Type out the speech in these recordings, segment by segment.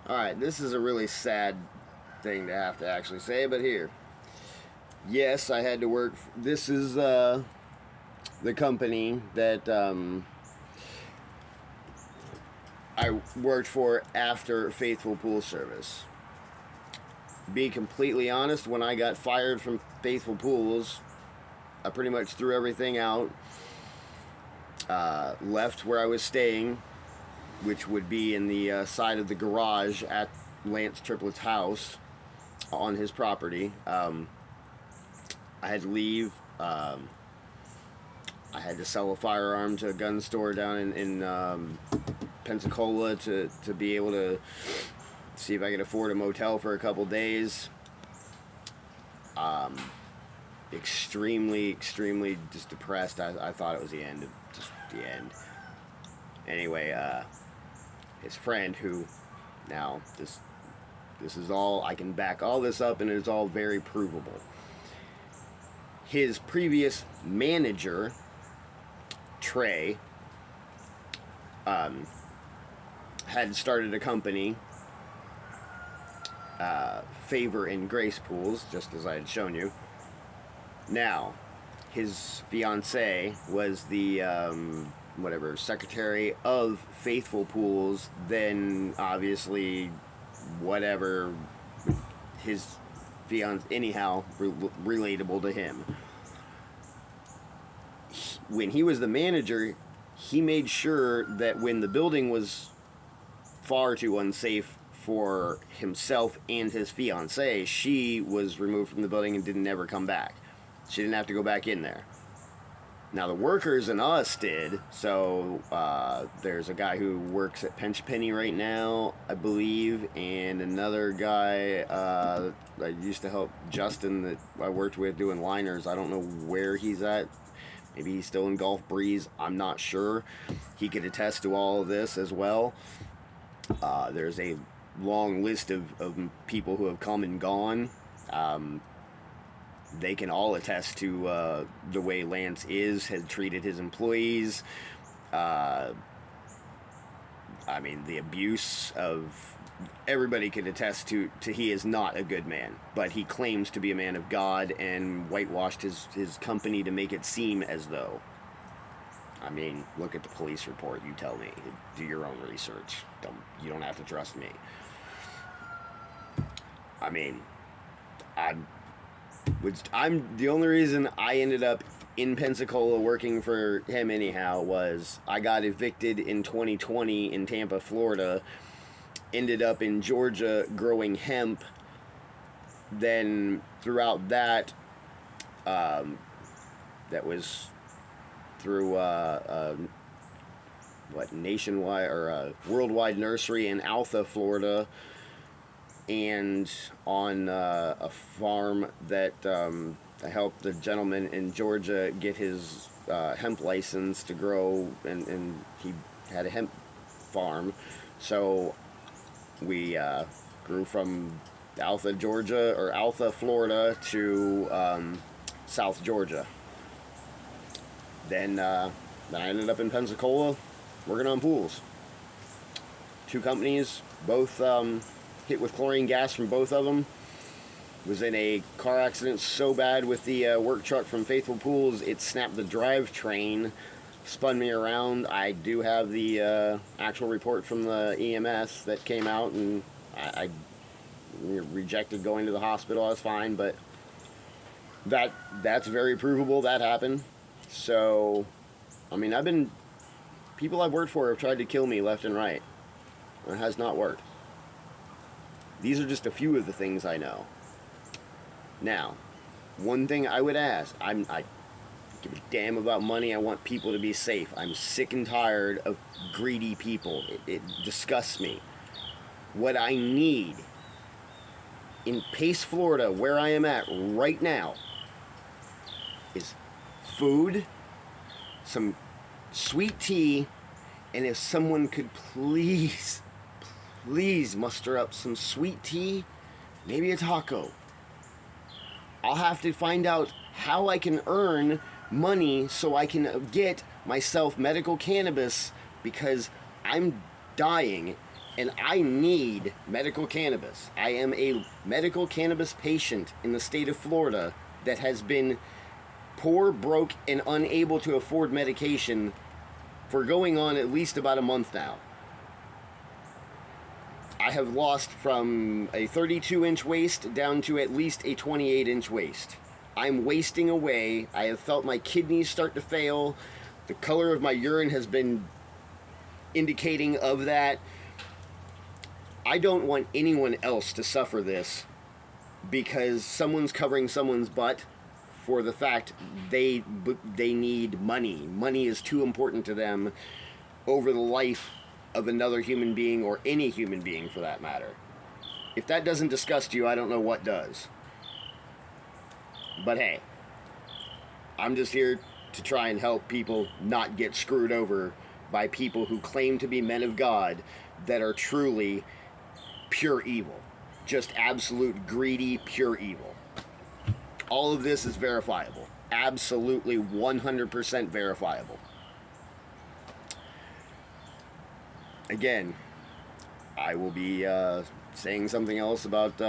Alright, this is a really sad thing to have to actually say, but here. Yes, I had to work. This is the company that I worked for after Faithful Pool Service. Be completely honest, when I got fired from Faithful Pools, I pretty much threw everything out, left where I was staying, which would be in the side of the garage at Lance Triplett's house on his property. I had to leave. I had to sell a firearm to a gun store down in Pensacola to be able to see if I could afford a motel for a couple days. Extremely just depressed. I thought it was the end. Just the end. Anyway, his friend, who now this is all, I can back all this up, and it's all very provable. His previous manager, Trey, had started a company, Favor and Grace Pools, just as I had shown you. Now, his fiance was the secretary of Faithful Pools. Then obviously, whatever, his fiance, anyhow, relatable to him. When he was the manager, he made sure that when the building was far too unsafe for himself and his fiance, she was removed from the building and didn't ever come back. She didn't have to go back in there. Now the workers and us did. So there's a guy who works at Pinch Penny right now, I believe, and another guy I used to help, Justin, that I worked with doing liners. I don't know where he's at. Maybe he's still in Gulf Breeze. I'm not sure. He could attest to all of this as well. There's a long list of people who have come and gone. They can all attest to the way Lance had treated his employees. I mean, the abuse of... Everybody can attest to he is not a good man, but he claims to be a man of God and whitewashed his company to make it seem as though. I mean, look at the police report. You tell me. Do your own research. You don't have to trust me. I mean, I'm the only reason I ended up in Pensacola working for him anyhow was I got evicted in 2020 in Tampa, Florida. Ended up in Georgia growing hemp. Then throughout that, that was through Nationwide or Worldwide Nursery in Alpha, Florida, and on a farm that I helped the gentleman in Georgia get his hemp license to grow, and he had a hemp farm. So we grew from Alpha, Georgia, or Alpha, Florida, to South Georgia. Then I ended up in Pensacola working on pools. Two companies, both hit with chlorine gas from both of them. Was in a car accident so bad with the work truck from Faithful Pools, it snapped the drivetrain, spun me around. I do have the actual report from the EMS that came out, and I rejected going to the hospital. I was fine, but that's very provable. That happened. So, I mean, people I've worked for have tried to kill me left and right. It has not worked. These are just a few of the things I know. Now, one thing I would ask, I give a damn about money. I want people to be safe. I'm sick and tired of greedy people. It disgusts me. What I need in Pace, Florida, where I am at right now, is food, some sweet tea, and if someone could please muster up some sweet tea, maybe a taco. I'll have to find out how I can earn money so I can get myself medical cannabis, because I'm dying And I need medical cannabis. I am a medical cannabis patient in the state of Florida that has been poor, broke, and unable to afford medication for going on at least about a month now. I have lost from a 32-inch waist down to at least a 28-inch waist. I'm wasting away. I have felt my kidneys start to fail. The color of my urine has been indicating of that. I don't want anyone else to suffer this because someone's covering someone's butt for the fact they need money. Money is too important to them over the life of another human being, or any human being for that matter. If that doesn't disgust you, I don't know what does. But hey, I'm just here to try and help people not get screwed over by people who claim to be men of God that are truly pure evil. Just absolute greedy, pure evil. All of this is verifiable. Absolutely 100% verifiable. Again, I will be saying something else about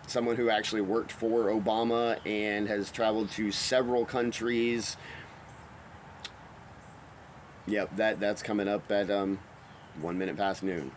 someone who actually worked for Obama and has traveled to several countries. Yep, that's coming up at 1 minute past noon.